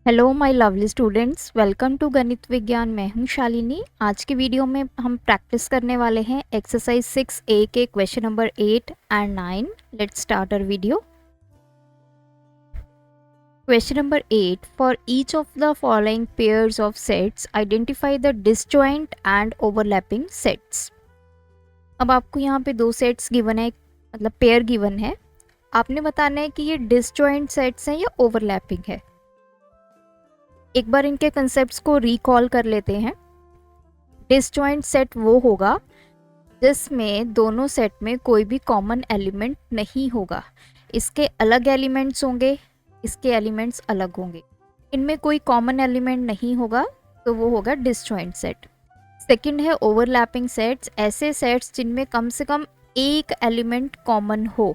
Hello my lovely students, welcome to Ganit Vigyan. मैं हूं शालिनी। आज की वीडियो में हम प्रैक्टिस करने वाले हैं एक्सरसाइज 6A के question number 8 and 9। Let's start our video. Question number 8, for each of the following pairs of sets identify the disjoint and overlapping sets. अब आपको यहाँ पे दो सेट्स गिवन है, मतलब पेयर गिवन है। आपने बताना है कि ये डिसजॉइंट सेट्स हैं या ओवरलैपिंग है। एक बार इनके कंसेप्ट्स को रिकॉल कर लेते हैं। डिसजॉइंट सेट वो होगा जिसमें दोनों सेट में कोई भी कॉमन एलिमेंट नहीं होगा। इसके अलग एलिमेंट्स होंगे, इसके एलिमेंट्स अलग होंगे, इनमें कोई कॉमन एलिमेंट नहीं होगा, तो वो होगा डिसजॉइंट सेट। सेकंड है ओवरलैपिंग सेट्स। ऐसे सेट्स जिनमें कम से कम एक एलिमेंट कॉमन हो,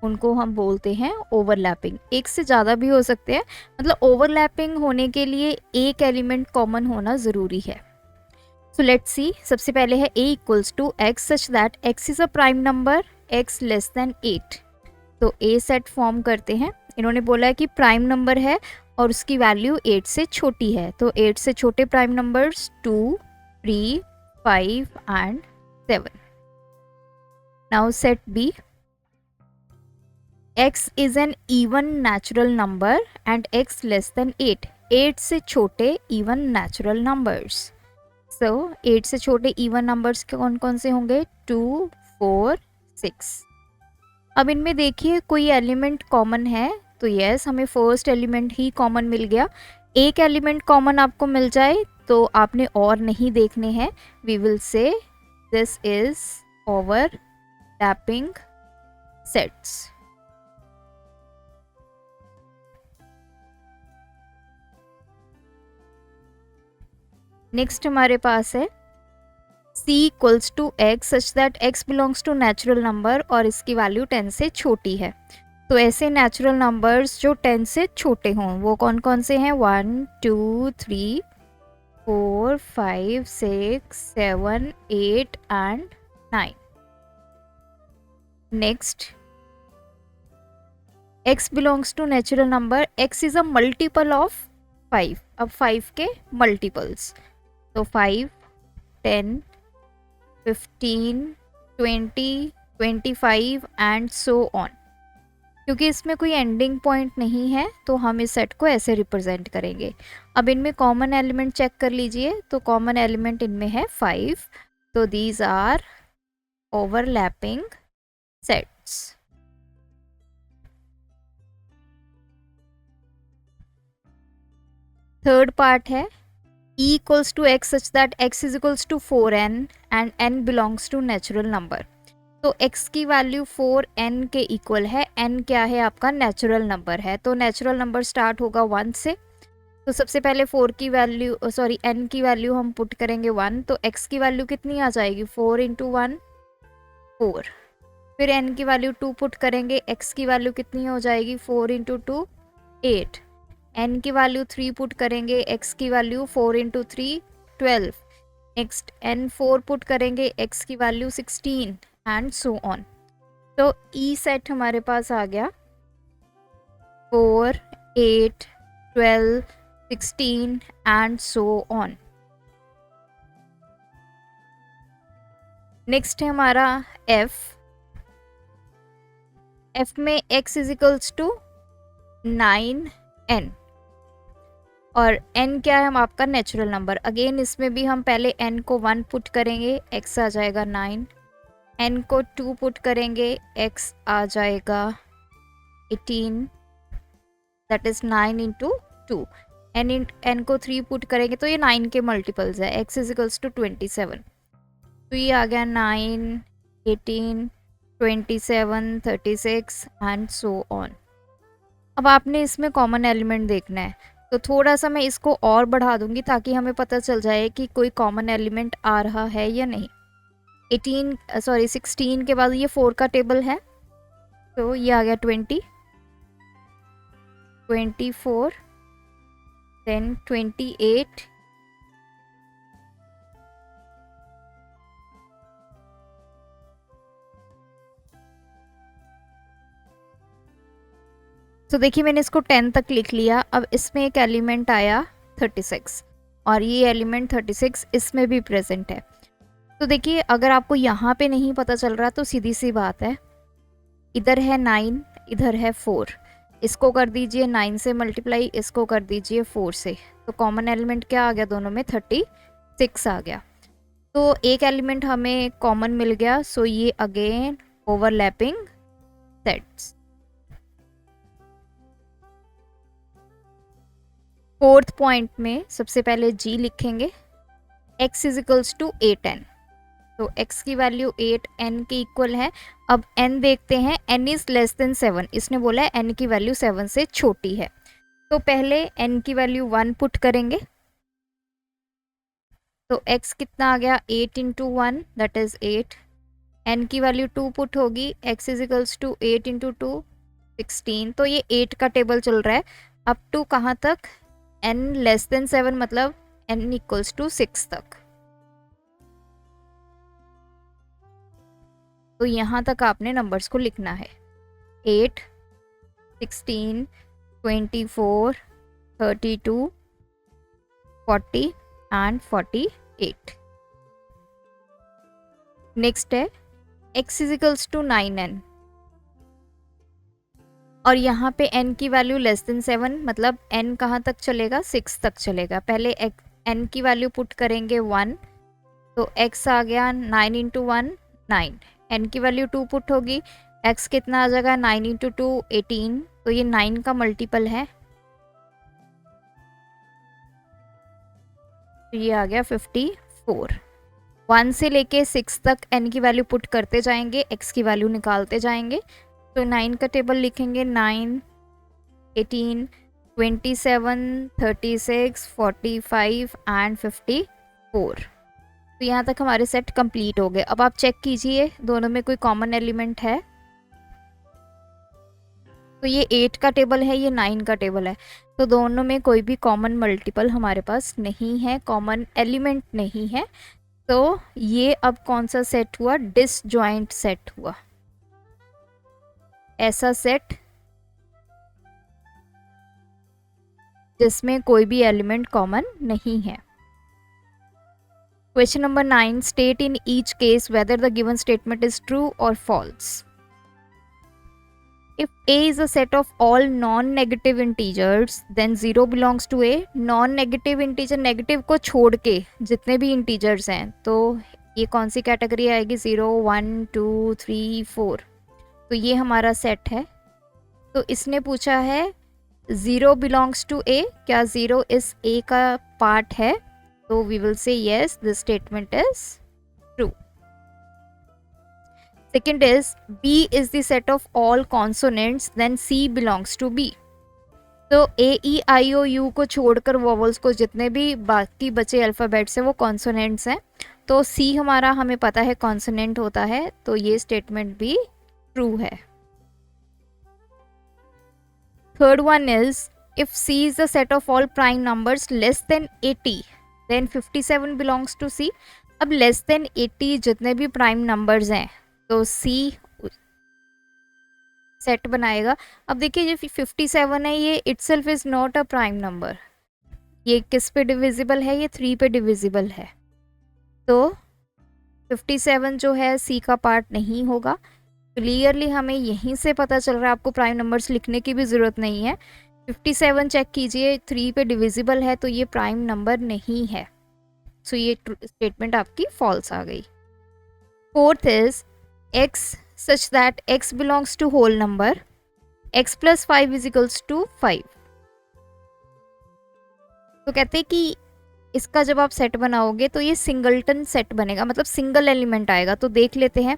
उनको हम बोलते हैं ओवरलैपिंग। एक से ज़्यादा भी हो सकते हैं, मतलब ओवरलैपिंग होने के लिए एक एलिमेंट कॉमन होना ज़रूरी है। So let's see. सबसे पहले है a equals to x such that x is a prime number, x less than 8। तो a सेट फॉर्म करते हैं। इन्होंने बोला है कि प्राइम नंबर है और उसकी वैल्यू 8 से छोटी है, तो 8 से छोटे prime numbers 2, 3, 5 and 7। Now set b, x is an even natural number and x less than 8. 8 से छोटे even natural numbers. So 8 से छोटे even numbers कौन कौन से होंगे? 2, 4, 6। अब इनमें देखिए कोई एलिमेंट कॉमन है, तो यस हमें फर्स्ट एलिमेंट ही कॉमन मिल गया। एक एलिमेंट कॉमन आपको मिल जाए तो आपने और नहीं देखने हैं। We will say this is overlapping sets. Next हमारे पास है c equals to x such that x belongs to natural number और इसकी वैल्यू 10 से छोटी है। तो ऐसे नेचुरल नंबर्स जो 10 से छोटे हों वो कौन कौन से हैं? 1, 2, 3, 4, 5, 6, 7, 8 and 9। Next, x belongs to natural number, x is a multiple of 5। अब 5 के मल्टीपल्स, तो 5, 10, 15, 20, 25 एंड सो ऑन। क्योंकि इसमें कोई एंडिंग पॉइंट नहीं है तो हम इस सेट को ऐसे रिप्रेजेंट करेंगे। अब इनमें कॉमन एलिमेंट चेक कर लीजिए, तो कॉमन एलिमेंट इनमें है 5, तो these are overlapping sets. Third part है e equals to x such that x is equals to 4n and n belongs to natural number। तो x की वैल्यू 4n के इक्वल है। n क्या है? आपका नेचुरल नंबर है, तो नेचुरल नंबर स्टार्ट होगा 1 से। तो सबसे पहले 4 की वैल्यू n की वैल्यू हम पुट करेंगे 1, तो x की वैल्यू कितनी आ जाएगी? 4 इंटू 1 4। फिर n की वैल्यू 2 पुट करेंगे, x की वैल्यू कितनी हो जाएगी? 4 इंटू 2 8। n की वैल्यू 3 पुट करेंगे, x की value 4 into 3 12। Next n 4 put करेंगे, x की वैल्यू 16 एंड सो ऑन। तो ई सेट हमारे पास आ गया 4, 8, 12, 16 एंड सो ऑन। नेक्स्ट है हमारा f में x is equals to 9n और n क्या है? हम आपका नेचुरल नंबर। अगेन इसमें भी हम पहले n को 1 पुट करेंगे, x आ जाएगा 9। n को 2 पुट करेंगे, x आ जाएगा 18, दैट इज 9 इंटू 2। n को 3 पुट करेंगे तो ये 9 के मल्टीपल्स है, x इज इक्वल्स टू 27। तो ये आ गया 9, 18, 27, 36 एंड सो ऑन। अब आपने इसमें कॉमन एलिमेंट देखना है, तो थोड़ा सा मैं इसको और बढ़ा दूंगी ताकि हमें पता चल जाए कि कोई कॉमन एलिमेंट आ रहा है या नहीं। 16 के बाद ये 4 का टेबल है, तो ये आ गया 20, 24, देन 28, तो देखिए मैंने इसको 10 तक लिख लिया। अब इसमें एक एलिमेंट आया 36 और ये एलिमेंट 36 इसमें भी प्रेजेंट है। तो देखिए अगर आपको यहाँ पे नहीं पता चल रहा तो सीधी सी बात है, इधर है 9, इधर है 4, इसको कर दीजिए 9 से मल्टीप्लाई, इसको कर दीजिए 4 से, तो कॉमन एलिमेंट क्या आ गया दोनों में, 36 आ गया। तो एक एलिमेंट हमें कॉमन मिल गया, सो ये again overlapping sets. Fourth point में सबसे पहले g लिखेंगे, x is equals to 8n, तो x की वैल्यू 8n के इक्वल है। अब n देखते हैं, n इज लेस देन 7, इसने बोला है n की वैल्यू 7 से छोटी है, तो पहले n की वैल्यू 1 पुट करेंगे, तो x कितना आ गया, 8 इंटू 1 दैट इज 8, n की वैल्यू 2 पुट होगी, x is equals to 8 into 2 16, तो ये 8 का टेबल चल रहा है अप टू कहाँ तक, n लेस देन 7 मतलब n इक्वल्स टू 6 तक। तो यहाँ तक आपने नंबर्स को लिखना है, 8, 16, 24, 32, 40 एंड 48। नेक्स्ट है x is equals to 9n, और यहाँ पे n की वैल्यू लेस देन 7 मतलब n कहाँ तक चलेगा, 6 तक चलेगा। पहले n की वैल्यू पुट करेंगे 1, तो x आ गया 9 इंटू 1 9, n की वैल्यू 2 पुट होगी, x कितना आ जाएगा, 9 इंटू 2 18, तो ये 9 का मल्टीपल है, तो ये आ गया 54। 1 से लेके 6 तक n की वैल्यू पुट करते जाएंगे, x की वैल्यू निकालते जाएंगे, तो 9 का टेबल लिखेंगे, 9, 18, 27, 36, 45 एंड 54। तो यहाँ तक हमारे सेट कंप्लीट हो गए। अब आप चेक कीजिए दोनों में कोई कॉमन एलिमेंट है, तो ये 8 का टेबल है, ये 9 का टेबल है, तो दोनों में कोई भी कॉमन मल्टीपल हमारे पास नहीं है, कॉमन एलिमेंट नहीं है, तो ये अब कौन सा सेट हुआ, डिसजॉइंट सेट हुआ। ऐसा सेट जिसमें कोई भी एलिमेंट कॉमन नहीं है। Question number 9. State in each case whether the given statement is true or false. If A is a set of all non-negative integers, then 0 belongs to A. Non-negative integer, negative को छोड़ के जितने भी integers हैं, तो ये कौन सी category आएगी, 0, 1, 2, 3, 4, तो ये हमारा सेट है। तो इसने पूछा है 0 belongs to A, क्या 0 इस A का पार्ट है, तो we will say yes, this statement is true. Second is B is the set of all consonants, then C belongs to B. तो A, E, I, O, U को छोड़कर vowels को जितने भी बाकी बचे अल्फ़ाबेट्स हैं वो कॉन्सोनेंट्स हैं, तो C हमारा हमें पता है कॉन्सोनेंट होता है, तो ये स्टेटमेंट भी ट्रू है। Third one is if C is the set of all prime numbers less than 80, then 57 belongs to C. अब लेस देन 80 जितने भी प्राइम नंबर्स हैं तो C सेट बनाएगा। अब देखिए जो 57 है ये itself is not a prime number, ये किस पे डिविजिबल है, ये 3 पे डिविजिबल है, तो 57 जो है C का पार्ट नहीं होगा। क्लियरली हमें यहीं से पता चल रहा है, आपको प्राइम नंबर्स लिखने की भी ज़रूरत नहीं है। 57 चेक कीजिए 3 पे डिविजिबल है, तो ये प्राइम नंबर नहीं है, सो ये स्टेटमेंट आपकी फॉल्स आ गई। Fourth is x such that x belongs to whole number, x plus 5 is equals to 5। तो कहते हैं कि इसका जब आप सेट बनाओगे तो ये सिंगलटन सेट बनेगा, मतलब सिंगल एलिमेंट आएगा। तो देख लेते हैं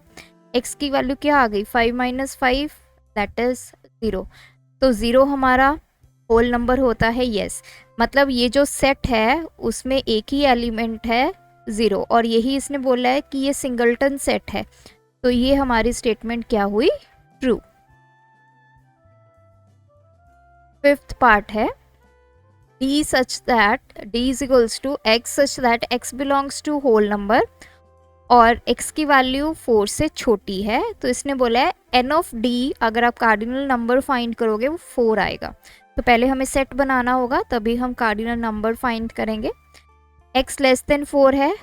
x की वैल्यू क्या आ गई, 5 माइनस 5 दैट इज 0, तो 0 हमारा होल नंबर होता है, यस, मतलब ये जो सेट है उसमें एक ही एलिमेंट है 0, और यही इसने बोला है कि ये सिंगलटन सेट है, तो ये हमारी स्टेटमेंट क्या हुई, ट्रू। फिफ्थ पार्ट है d such that d is equals to x such that x belongs to whole number, और x की वैल्यू 4 से छोटी है, तो इसने बोला है n ऑफ d अगर आप कार्डिनल नंबर फाइंड करोगे वो 4 आएगा। तो पहले हमें सेट बनाना होगा, तभी हम कार्डिनल नंबर फाइंड करेंगे। x लेस देन 4 है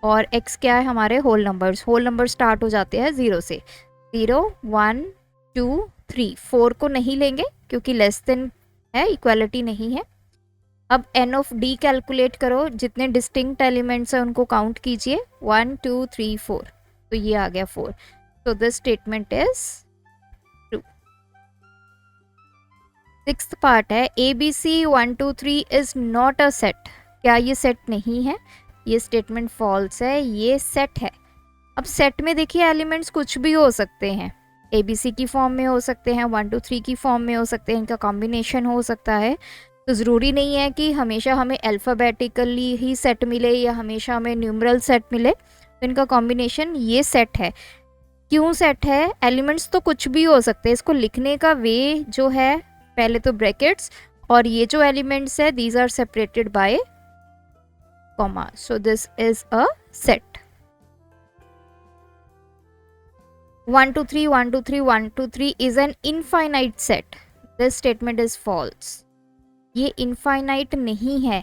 और x क्या है, हमारे होल नंबर स्टार्ट हो जाते हैं 0 से। 0 1 2 3, 4 को नहीं लेंगे क्योंकि लेस देन है, इक्वालिटी नहीं है। अब n ऑफ d कैलकुलेट करो, जितने डिस्टिंक्ट एलिमेंट्स हैं उनको काउंट कीजिए, 1 2 3 4, तो ये आ गया 4। तो this statement is true. Sixth part है ABC 1 2 3 is not a set. क्या ये सेट नहीं है? ये स्टेटमेंट फॉल्स है, ये सेट है। अब सेट में देखिए एलिमेंट्स कुछ भी हो सकते हैं, ABC की फॉर्म में हो सकते हैं, 1 2 3 की फॉर्म में हो सकते हैं, इनका कॉम्बिनेशन हो सकता है। तो ज़रूरी नहीं है कि हमेशा हमें अल्फ़ाबेटिकली ही सेट मिले या हमेशा हमें न्यूमरल सेट मिले। तो इनका कॉम्बिनेशन ये सेट है। क्यों सेट है? एलिमेंट्स तो कुछ भी हो सकते हैं। इसको लिखने का वे जो है, पहले तो ब्रैकेट्स, और ये जो एलिमेंट्स है these are separated by comma, so this is a set. 1 2 3 1 2 3 1 2 3 is an infinite set. This statement is false. ये इनफाइनाइट नहीं है।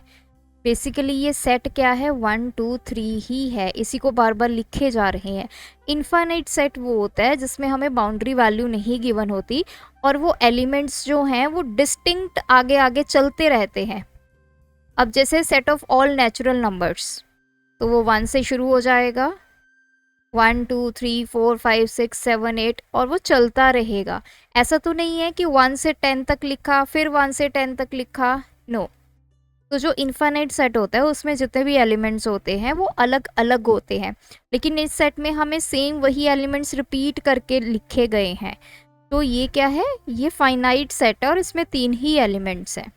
बेसिकली ये सेट क्या है, 1 2 3 ही है, इसी को बार बार लिखे जा रहे हैं। इनफाइनाइट सेट वो होता है जिसमें हमें बाउंड्री वैल्यू नहीं गिवन होती और वो एलिमेंट्स जो हैं वो डिस्टिंक्ट आगे आगे चलते रहते हैं। अब जैसे set of all natural numbers, तो वो 1 से शुरू हो जाएगा, 1 2 3 4 5 6 7 8, और वो चलता रहेगा। ऐसा तो नहीं है कि 1 से 10 तक लिखा फिर 1 से 10 तक लिखा, नो। तो जो इनफाइनाइट सेट होता है उसमें जितने भी एलिमेंट्स होते हैं वो अलग अलग होते हैं, लेकिन इस सेट में हमें सेम वही एलिमेंट्स रिपीट करके लिखे गए हैं। तो ये क्या है, ये फाइनाइट सेट है और इसमें 3 ही एलिमेंट्स हैं।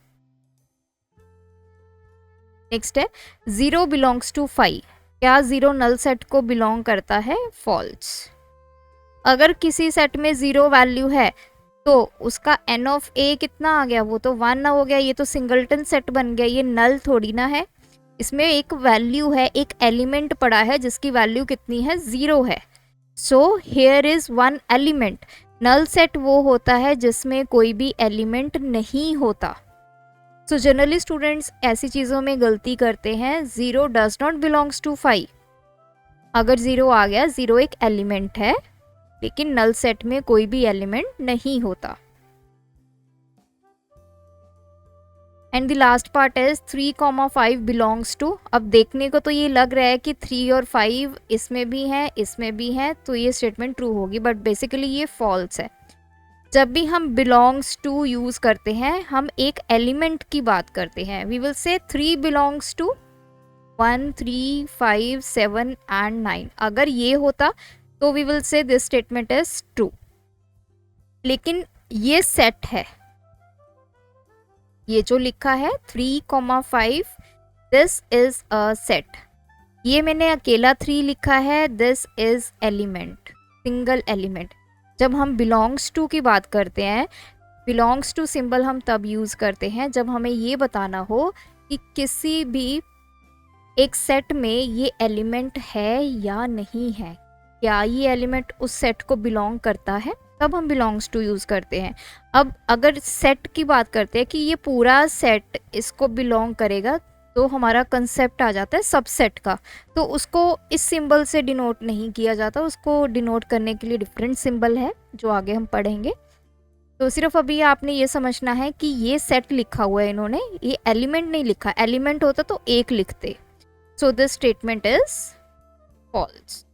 नेक्स्ट है 0 बिलोंग्स टू 5। क्या 0 नल सेट को बिलोंग करता है? फॉल्स। अगर किसी सेट में 0 वैल्यू है तो उसका n ऑफ a कितना आ गया, वो तो 1 ना हो गया, ये तो सिंगलटन सेट बन गया, ये नल थोड़ी ना है। इसमें एक वैल्यू है, एक एलिमेंट पड़ा है जिसकी वैल्यू कितनी है, 0 है। So here is 1 element. Null set वो होता है जिसमें कोई भी एलिमेंट नहीं होता। सो जनरली स्टूडेंट्स ऐसी चीज़ों में गलती करते हैं, 0 डज नॉट बिलोंग्स टू 5। अगर 0 आ गया, 0 एक एलिमेंट है लेकिन नल सेट में कोई भी एलिमेंट नहीं होता। And the last part is 3 5 belongs to. अब देखने को तो ये लग रहा है कि 3 और 5 इसमें भी है इसमें भी है, तो ये स्टेटमेंट ट्रू होगी, बट बेसिकली ये फॉल्स है। जब भी हम बिलोंग्स टू यूज करते हैं हम एक एलिमेंट की बात करते हैं। वी विल से 3 बिलोंग्स टू 1 3 5 7 एंड 9। अगर ये होता तो we will say this statement is true. लेकिन ये सेट है, ये जो लिखा है 3 5, दिस इज अ सेट। ये मैंने अकेला 3 लिखा है, this is element, single element. जब हम बिलोंग्स टू की बात करते हैं, बिलोंग्स टू सिंबल हम तब यूज़ करते हैं जब हमें ये बताना हो कि किसी भी एक सेट में ये एलिमेंट है या नहीं है, क्या ये एलिमेंट उस सेट को बिलोंग करता है, तब हम बिलोंग्स टू यूज़ करते हैं। अब अगर सेट की बात करते हैं कि ये पूरा सेट इसको बिलोंग करेगा, तो हमारा कंसेप्ट आ जाता है सबसेट का। तो उसको इस सिंबल से डिनोट नहीं किया जाता, उसको डिनोट करने के लिए डिफरेंट सिंबल है जो आगे हम पढ़ेंगे। तो सिर्फ अभी आपने ये समझना है कि ये सेट लिखा हुआ है इन्होंने, ये एलिमेंट नहीं लिखा। एलिमेंट होता तो एक लिखते। So this statement is false.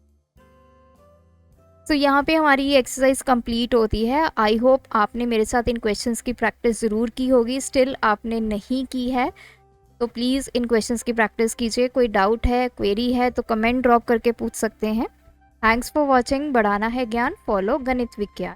तो यहाँ पे हमारी ये एक्सरसाइज कंप्लीट होती है। आई होप आपने मेरे साथ इन क्वेश्चंस की प्रैक्टिस ज़रूर की होगी। स्टिल आपने नहीं की है तो प्लीज़ इन क्वेश्चंस की प्रैक्टिस कीजिए। कोई डाउट है, क्वेरी है तो कमेंट ड्रॉप करके पूछ सकते हैं। Thanks for watching. बढ़ाना है ज्ञान, फॉलो गणित विज्ञान।